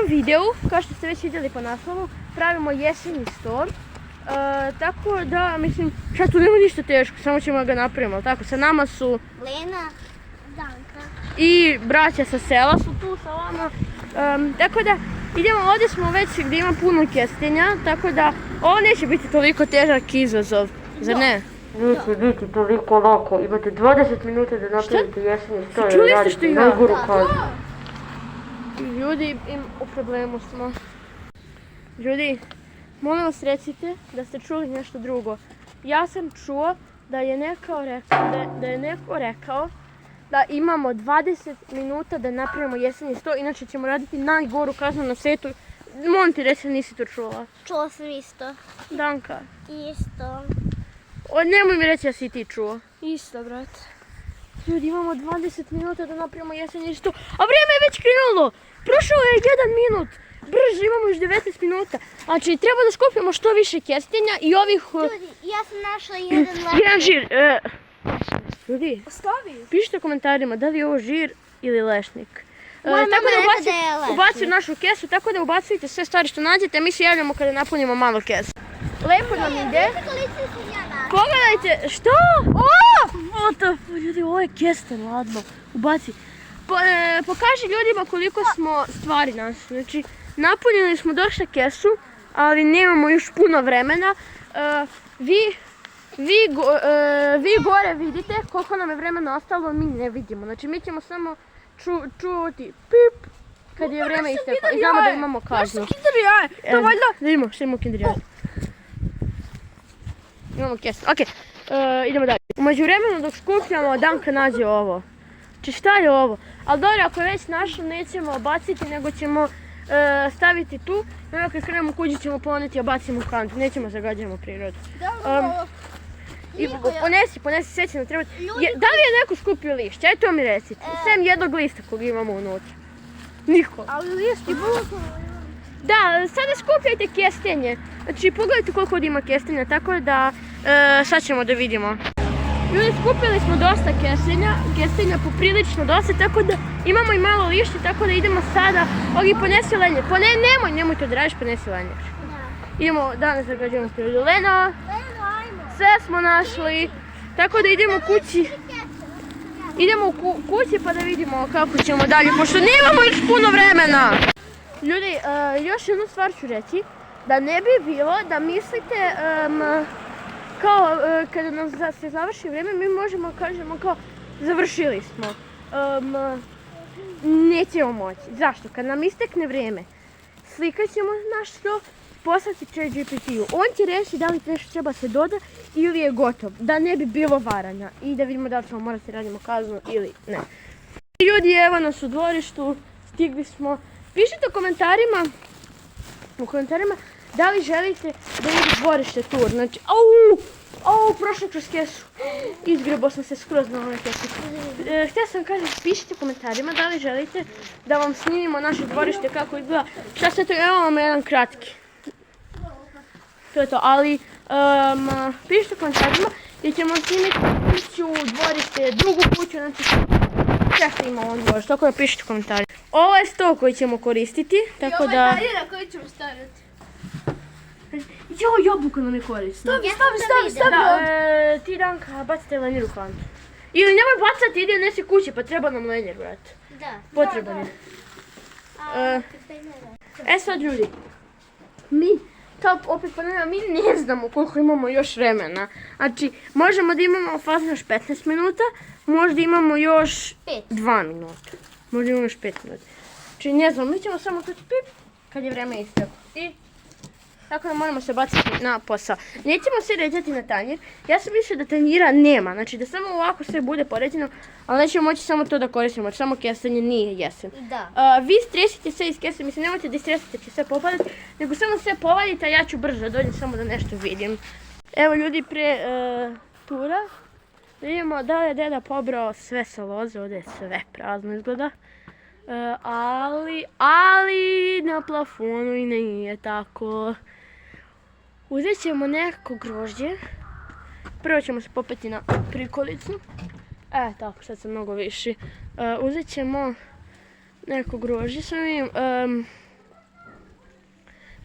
videu, kao što ste već vidjeli po naslovu, pravimo jesenji sto. Tako da, mislim, šta tu nema ništa teško, samo ćemo ga napravimo, tako? Sa nama su Lena, Danka i braća sa sela su tu sa vama. Tako da, idemo, ovdje smo već gdje ima puno kestenja, tako da ovo neće biti toliko težak izazov, zar ne? Neće biti toliko lako, imate 20 minuta da napravite jesenji sto. Čuli ste što ima? Ljudi, u problemu smo. Ljudi, molim vas recite da ste čuli nešto drugo. Ja sam čuo da je neko rekao da imamo 20 minuta da napravimo jesenji sto, inače ćemo raditi najgoru kaznu na svijetu. Molim ti reći, nisi to čula. Čula sam isto. Danka. Isto. Nemoj mi reći da si ti čuo. Isto, brat. Ljudi, imamo 20 minuta da napravimo jesenji sto, a vrijeme je već krenulo. Prošao je 1 minut. Brže, imamo još 19 minuta. Znači, treba da skupimo što više kestenja i ovih... Ljudi, ja sam našla jedan žir. Ljudi, pišite u komentarima da li je ovo žir ili lešnik. Moja mama rekla da je lešnik. Ubacite u našu kesu, tako da ubacujte sve stvari što nađete, a mi se javljamo kada napunimo malo kesu. Lepo nam ide. Pogledajte, što? Ljudi, ovo je kesten, ladno. Ubaci. Pokaži ljudima koliko smo stvari našli. Znači, napunili smo dosta kesu, ali nemamo još puno vremena. Vi gore vidite koliko nam je vremena ostalo, mi ne vidimo. Znači, mi ćemo samo čuti pip kad je vreme isteklo i znamo da imamo kaznu. Zašto kinder jaje? To valjda? Da vidimo što imamo kinder jaje. Imamo kesu. Ok, idemo dalje. U međuvremenu dok skupljamo, Danka nađe ovo. Znači, šta je ovo? Ali dobro, ako je već našlo, nećemo baciti, nego ćemo staviti tu. I onda kad krenemo kući ćemo poneti i bacimo u kantu. Nećemo zagađamo prirodu. Ponesi, sve će nam trebati. Da li je neko skupio lišće? Eto mi recite. Sem jednog lista kog imamo unutra. Niko. Ali lišće budu. Da, sada skupljajte kestenje. Znači, pogledajte koliko ima kestenja, tako da sad ćemo da vidimo. Ljudi, skupili smo dosta kestenja poprilično dosta, tako da imamo i malo lišće, tako da idemo sada. Ogi, ponesi lenjer. Nemoj to da radiš, ponesi lenjer. Idemo, danas zagađujemo prirodu. Leno, sve smo našli, tako da idemo kući. Idemo kući pa da vidimo kako ćemo dalje, pošto nemamo još puno vremena. Ljudi, još jednu stvar ću reći, da ne bi bilo da mislite kao kada nam se završi vrijeme, mi možemo kažemo kao završili smo. Nećemo moći. Zašto? Kad nam istekne vrijeme, slikat ćemo naš sto, poslati ChatGPT-u. On će reći da li nešto treba se doda ili je gotov. Da ne bi bilo varanja i da vidimo da li ćemo morati radimo kaznu ili ne. Ljudi, evo nas u dvorištu, stigli smo. Pišite u komentarima da li želite da ide dvorište tur. Znači, prošlo kroz kesu. Izgrebao sam se skroz na ovoj kesu. Htjela sam kažem, pišite u komentarima da li želite da vam snimimo naše dvorište kako izgleda. Šta se to, evo vam jedan kratki. To je to, ali pišite u komentarima jer ćemo snimiti kuću, dvorište, drugu kuću, znači sve što ima ovom dvorištu, tako da pišite u komentarima. Ovo je sto koji ćemo koristiti, tako da... I ovo je daljina koju ćemo staviti. Jabuka nam je korisna. Stavi. Ti, Danka, bacite lenjer u kantu. Ili nemoj bacati, ide nesi kući, pa treba nam lenjer, brat. Da. Potreban je. Sad ljudi, mi, to opet ponavljam, mi ne znamo koliko imamo još vremena. Znači, možemo da imamo fazno još 15 minuta, možda imamo još 2 minuta. Možda imamo još 5 minuta. Znači, ne znam, mi ćemo samo tući pip kad je vreme isteklo. Tako da moramo se baciti na posao. Nećemo se ređati na tanjir. Ja sam mislila da tanjira nema, znači da samo ovako sve bude poređeno, ali nećemo moći samo to da koristimo, jer samo kestenje nije jesen. Vi stresite sve iz kese, mislim nemojte da istresite će sve popadati, nego samo sve povadite, a ja ću brzo dođem samo da nešto vidim. Evo ljudi, pre tura vidimo da je deda pobrao sve sa loze, ovdje je sve prazno izgleda. Ali na plafonu i nije tako. Uzet ćemo neko grožđe. Prvo ćemo se popeti na prikolicu. Tako, sad sam mnogo viši. Uzet ćemo neko grožđe. Sam vidim,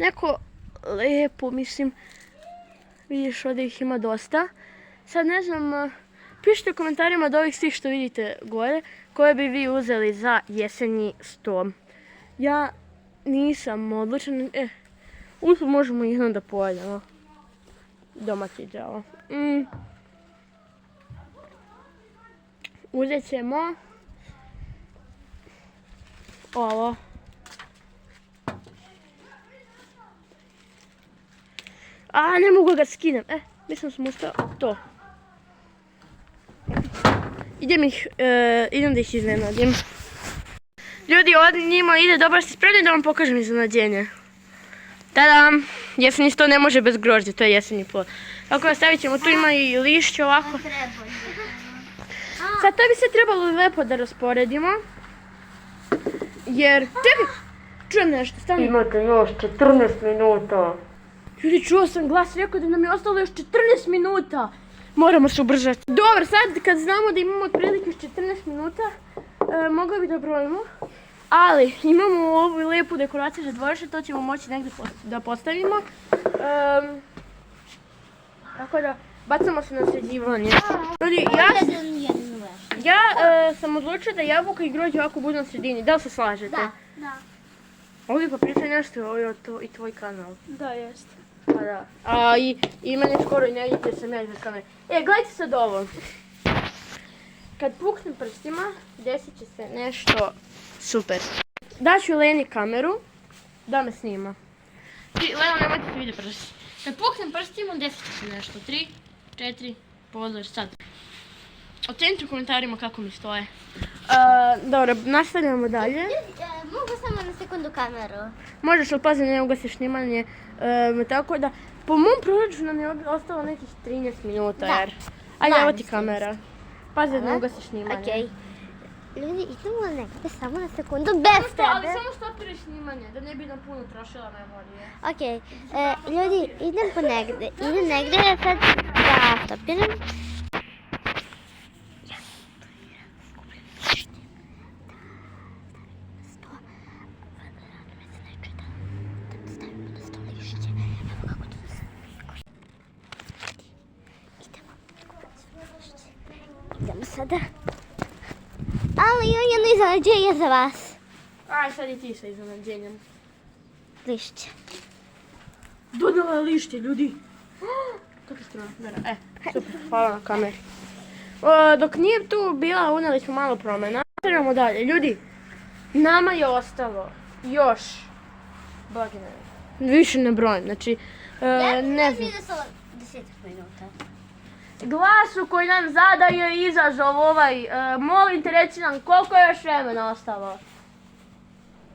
neko lepo, mislim, vidiš ovdje ih ima dosta. Sad ne znam, pišite u komentarima od ovih svih što vidite gore, koje bi vi uzeli za jesenji sto. Ja nisam odlučena, usput možemo ih da pojedemo. Domaći džava. Uzet ćemo ovo. A, ne mogu ga skinem. Mislim sam uspio to. Idem da ih iznenadim. Ljudi, ovdje njima ide dobro, ste spremni da vam pokažem iznenađenje. Tadam! Jeseni sto ne može bez grožđa, to je jeseni plod. Tako da stavit ćemo, tu ima i lišće ovako. Sad to bi se trebalo lepo da rasporedimo. Jer, čekaj, čujem nešto, stani. Imate još 14 minuta. Ljudi, čuo sam glas, rekao da nam je ostalo još 14 minuta. Moramo se ubrzati. Dobro, sad kad znamo da imamo otprilike još 14 minuta, mogli bi da brojimo. Ali, imamo ovu lijepu dekoraciju za dvorište, to ćemo moći negdje da postavimo. Tako da, bacamo se na sređivanje. Ljudi, ja sam odlučila da jabuka i grožđe ovako budu na sredini. Da li se slažete? Da. Ovdje pa pričaj nešto, ovo je i tvoj kanal. Da, jest. Pa da. I mene skoro i ne vidite jer sam ja iznad kamere. Gledajte sad ovo. Kad puknem prstima, desit će se nešto super. Daću Leni kameru da me snima. Leno, nemojte se vidjeti prsti. Kad puknem prstima, desit će se nešto. 3, 4, pozor, sad. Ocenite u komentarima kako mi stoje. Dobro, nastavljamo dalje. Mogu samo na sekundu kameru. Možeš, ali pazi, ne ugasiš snimanje. Tako da, po mom proračunu nam je ostalo nekih 13 minuta. Ajde, evo ti kamera. Pazi da ne ugasiš snimanje. Okej. Ljudi, idemo negdje samo na sekundu bez tebe. Ali samo stopiraš snimanje, da ne bi nam puno trošila memorije. Okej, ljudi, idem negdje, sad da stopiram. Idemo sada. Ali imam jedno iznenađenje za vas. Aj, sad i ti sa iznenađenjem. Lišće. Dodala je lišće, ljudi. Kako strano, super, hvala na kameri. Dok nije tu bila, unijeli smo malo promjena. Nastavljamo dalje, ljudi. Nama je ostalo još, više ne brojim, znači, ne znam. 10 minuta. Glasu koji nam zadaje izazov ovaj, molim te reci nam koliko je još vremena ostalo?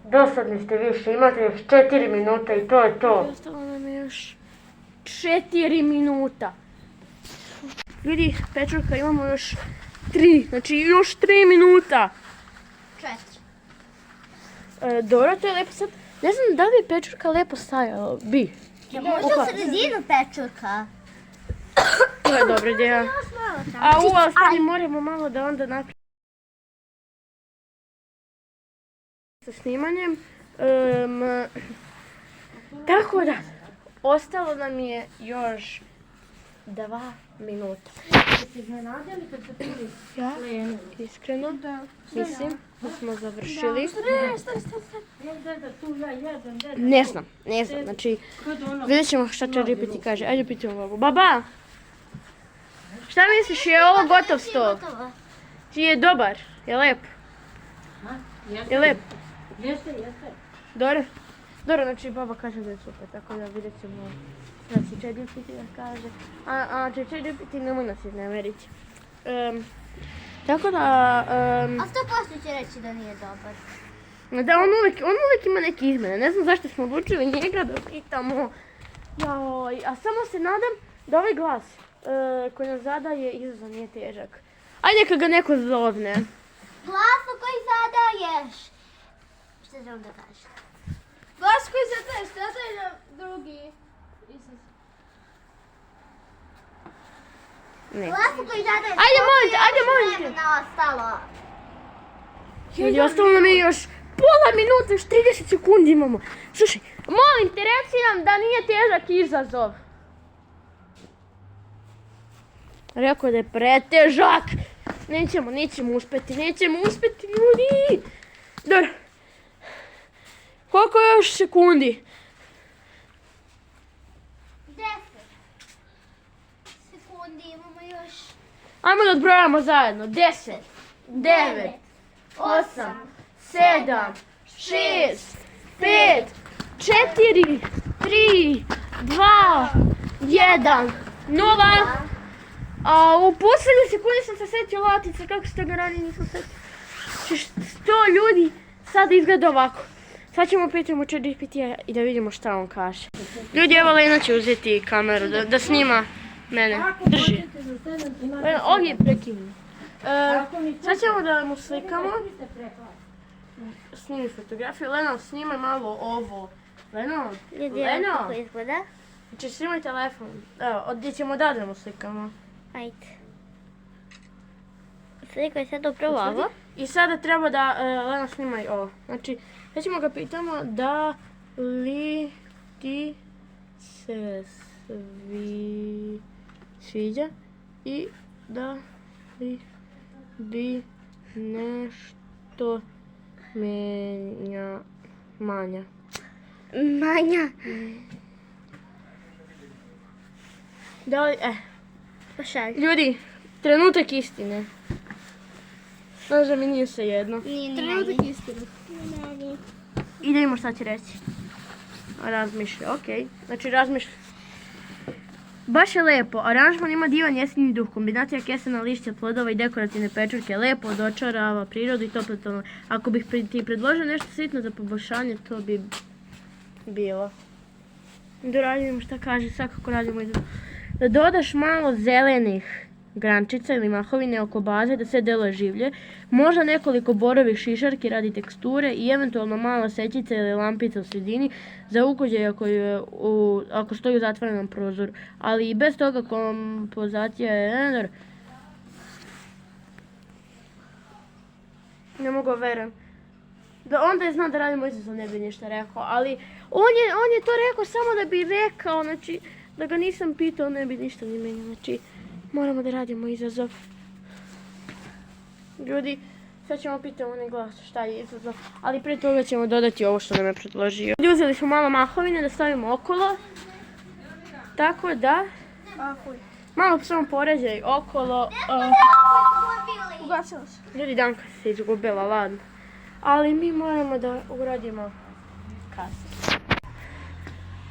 Dosadni ste više, imate još 4 minuta i to je to. Ostalo nam je još 4 minuta. Ljudi, Pečurka, imamo još 3, znači još 3 minuta. 4. Dobro, to je lepo sad. Ne znam da li je Pečurka lepo stajala, bi. Možda u sredinu Pečurka. To je dobra ideja. Ali stani, moramo malo da onda napravimo sa snimanjem. Tako da, ostalo nam je još 2 minuta. Ste se iznenadili kad ste čuli Lenu? Iskreno, mislim da smo završili. Ne znam, znači vidjet ćemo šta će Ripiti kaže. Ajde pitimo babu. Baba! Šta misliš, je ovo gotov sto? Je dobar? Je lep? Je lep? Jeste. Dobro? Dobro, znači baba kaže da je super, tako da vidjet ćemo šta će Čedipiti da kaže. A Čedipiti nemoj nas iznemeriti. Tako da... A 100% će reći da nije dobar. Da, on uvijek ima neke izmjene. Ne znam zašto smo odlučili njega da pitamo. A samo se nadam da ovaj glas koji nas zadaje izazov nije težak. Ajde neka ga neko zovne. Glasu koji zadaješ. Što želim da kažem? Glas koji zadaješ, zadaj na drugi izaz. Ne. Glasu koji zadaješ. Ajde, molim te. Vremena ostalo. Ljudi, ostalo nam je još pola minuta, još 30 sekundi imamo. Slušaj, Molim te, reci nam da nije težak izazov. Rekao da je pretežak. Nećemo uspjeti, ljudi. Dobro. Koliko je još sekundi? 10 sekundi imamo još. Ajmo da odbrojamo zajedno. 10, 9, 8, 7, 6, 5, 4, 3, 2, 1, 0. A u posljednjoj sekundi sam se sjetio latice, kako se toga ranije nisam sjetio. 100 ljudi sad izgleda ovako. Sad ćemo pitati ChatGPT-a i da vidimo šta on kaže. Ljudi, evo Lena će uzeti kameru da snima mene. Drži. Ovdje prekini. Sad ćemo da mu slikamo. Snimi fotografiju. Lena, snimaj malo ovo. Leno. Kako izgleda? Znači, snimaj telefon. Evo, gdje ćemo da mu slikamo. Ajde. Slikaj sad upravo ovo. I sada treba da Lena snimaj ovo. Znači, sad ćemo ga pitamo da li ti se sviđa i da li bi nešto manja. Da li, Pošalj. ljudi, trenutak istine. Znaš da mi nije svejedno. Trenutak istine. I da vidimo šta će reći. Razmišlja, okej. Znači razmišlja. Baš je lepo. Aranžman ima divan jesenji duh. Kombinacija kesena lišća, plodova i dekorativne pečurke lepo odočarava prirodu i toplotno. Ako bih ti predložio nešto sitno za poboljšanje, to bi bilo. Da radimo šta kaže, svakako radimo i da dodaš malo zelenih grančica ili mahovine oko baze da sve deluje življe, možda nekoliko borovih šišarki radi teksture i eventualno mala sećica ili lampica u sredini za ukođaj ako stoji u zatvorenom prozoru, ali i bez toga kompozacija je... Ne mogu verujem. Da onda je znao da radimo izazov, ne bi ništa rekao, ali on je to rekao samo da bi rekao, znači da ga nisam pitao ne bi ništa ni menio, znači moramo da radimo izazov. Ljudi, sad ćemo pitati onaj glas šta je izazov, ali prije toga ćemo dodati ovo što nam je predložio. Uzeli smo malo mahovine da stavimo okolo, tako da malo samo poređaj okolo. Ugasila se. Ljudi, Danka se izgubila, ladno. Ali mi moramo da uradimo kasnije.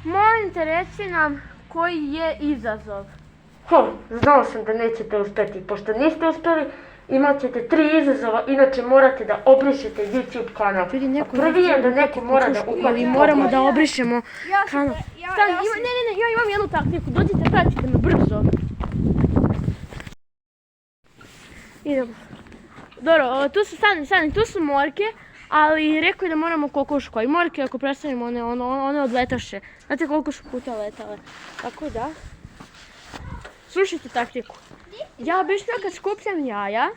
Molim te, reci nam koji je izazov. Znao sam da nećete uspjeti. Pošto niste uspjeli, imat ćete 3 izazova, inače morate da obrišete YouTube kanal. Prvi je da neko mora da uhvati. Moramo da obrišemo kanal. Ja imam jednu taktiku, dođite, pratite me brzo. Idemo. Dobro, tu su stani, tu su morke, ali rekao je da moramo kokošku, a i morke ako predstavimo one odletaše. Znate koliko su puta letale. Tako da, slušajte taktiku. Ja obično kad skupljam jaja,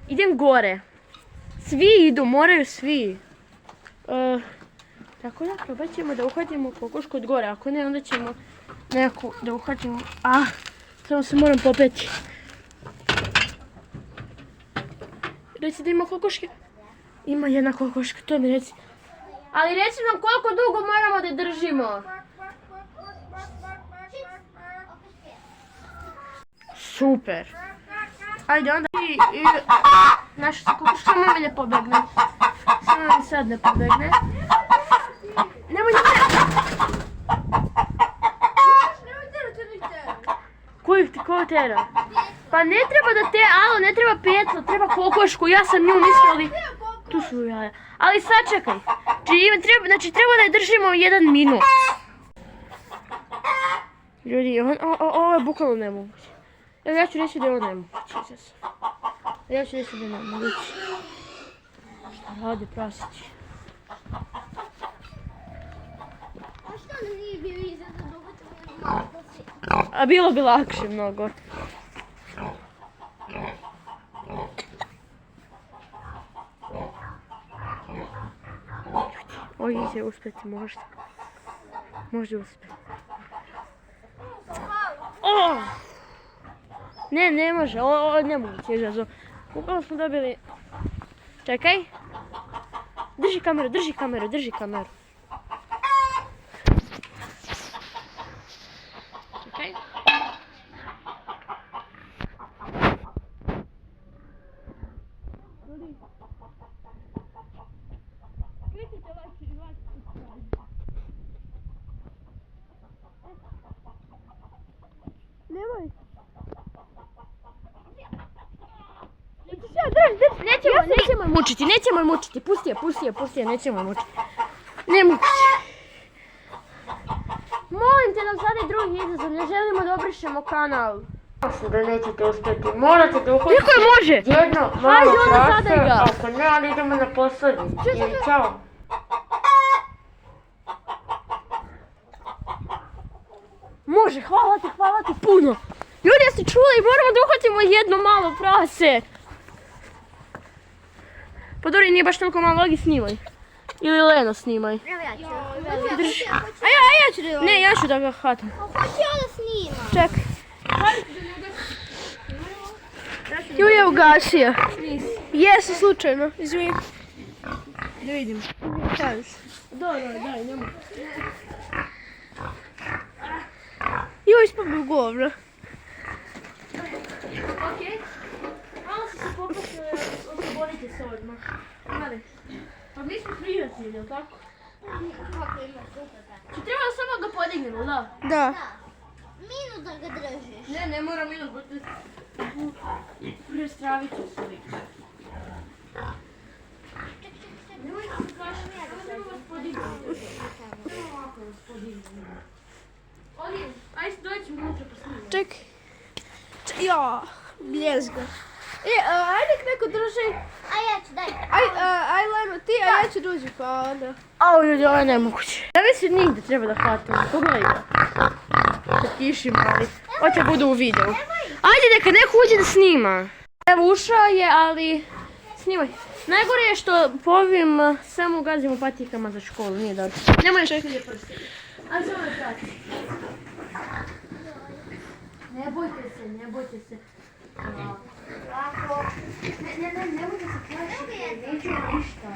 idem gore. Svi idu, moraju svi. Tako da, probat ćemo da uhvatimo kokošku od gore, ako ne, onda ćemo neku da uhvatimo. Samo se moram popeti. Reci da ima kokoške. Ima jedna kokoška, to mi reci. Ali reci nam koliko dugo moramo da držimo. Super. Ajde onda naša se kokoška samo ne pobegne. Samo mi sad ne pobegne. Nemoj. Ko tera? Pa ne treba da ne treba petlo, treba kokošku, ja sam nju mislila, tu su jaja. Ali sačekaj, znači treba da je držimo 1 minut. Ljudi, ovo je bukvalno nemoguće. Evo ja ću reći da je ovo nemoguće. Ja ću reći da je nemoguće. Šta radi prasići? A što nam nije bio izazov dugo? A bilo bi lakše mnogo. Ovdje će uspjeti možda. Možda uspije. O! Ne može, ovo ne moguće izazov. Upravo smo dobili... Čekaj. Drži kameru. Čekaj. Nemoj. Nećemo mučiti. Pusti je, nećemo je mučiti. Nemoguće. Molim te nam sada drugi izazov, ne želimo da obrišemo kanal. Da nećete uspjeti, morate da uhvatite Niko je može. jedno Ajde, malo onda prase, zadaj ga. ako ne, ali idemo na poslednji. I čao. Može, hvala ti puno. Ljudi, jeste čuli, moramo da uhvatimo jedno malo prase. Pa dobro, nije baš toliko malo, Ogi snimaj. Ili Leno snimaj. Evo ja ću. Drži. A ja ću da... Ne, ja ću da ga hvatam. Hoću ja da snimam. Čekaj. Ju je ugasio. Jesu slučajno, izvini. Da vidim. Daj, nemoj. Ju, ispadnu u govno. Okej. Malo se popustili, oslobodite se odmah. Mare. Pa mi smo prijatelji, jel' tako? Či treba samo da podignemo, da? Da. Minut da ga držiš. Ne moram minut, prestravit ću se uvijek. Nemoj se kašati, nemoj da vas podignemo. Nemoj ovako da vas podignemo. Ogi, ajde doći unutra pa snimamo. Čekaj. Ja, bljezga. Ajde neko drži. A ja ću, daj. Aj Leno ti, a ja ću druži pa onda. Au, ljudi, ovo je nemoguće. Ja mislim nigde treba da hvatimo. Pogledaj ga. Da kišim, ali hoće budu u videu. Ajde, neka neko uđe da snima. Evo, ušao je, ali snimaj. Najgore je što po ovim samo ugazimo patikama za školu, nije dobro. Nemoj čekati prste. A samo me prati. Ne bojte se. Ovako. Nemojte se plašiti, neću ništa.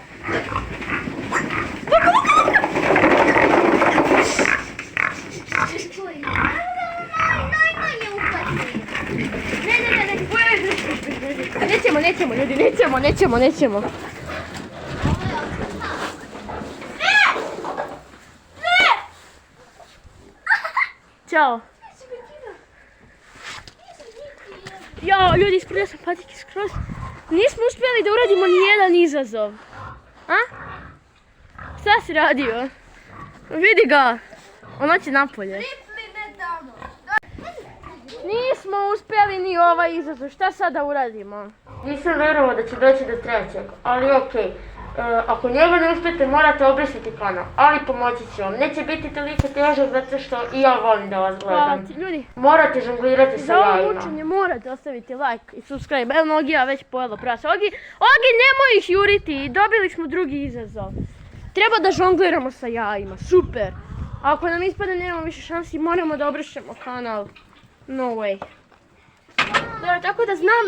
Najmanje uhvati. Nećemo, ljudi, nećemo. Ćao. Jao, ljudi, isprljao sam patike skroz. Nismo uspjeli da uradimo nijedan izazov. A? Šta si radio? Vidi ga. Ono će napolje. Nismo uspjeli ni ovaj izazov. Šta sad da uradimo? Nisam vjerovao da će doći do trećeg, ali okej. Ako njega ne uspijete, morate obrisati kanal, ali pomoći ću vam. Neće biti toliko težak zato što i ja volim da vas Hvala gledam. ti, ljudi. Morate žonglirati sa Za ovo jajima. mučenje morate ostaviti like i subscribe. Evo, Ogija već pojela prasa. Ogi, nemoj ih juriti. Dobili smo drugi izazov. Treba da žongliramo sa jajima. Super. A ako nam ispade nemamo više šansi, moramo da obrišemo kanal. No way. Dobro, tako da znam...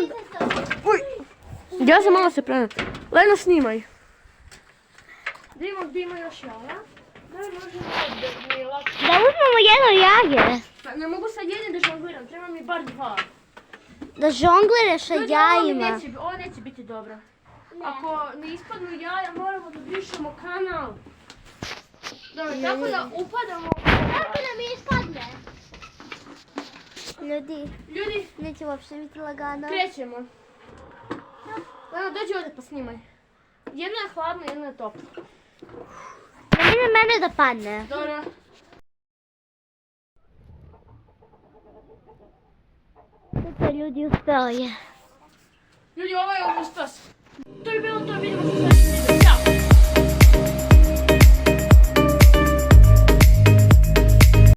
Uj. Ja sam malo se prenem. Leno, snimaj. Gdje ima još jaja? Da li možemo da mi je lako? Da uzmemo jedno jaje. Pa ne mogu sad jedin da žongliram, treba mi bar dva. Da žongliraš sa Ljudi, jajima. ovo neće biti dobro. Ako ne ispadnu jaja, moramo da brišemo kanal. Dobro, tako da upadamo... Kako da mi ispadne? Ljudi, Ljudi, neće uopšte biti lagano. krećemo. Leno, dođi ovdje pa snimaj. Jedna je hladna, jedna je topla. Ne ide mene da padne. Dobro. Super, ljudi, uspeo je. Ljudi, ovo je uspes. To je bilo to, vidimo se sad.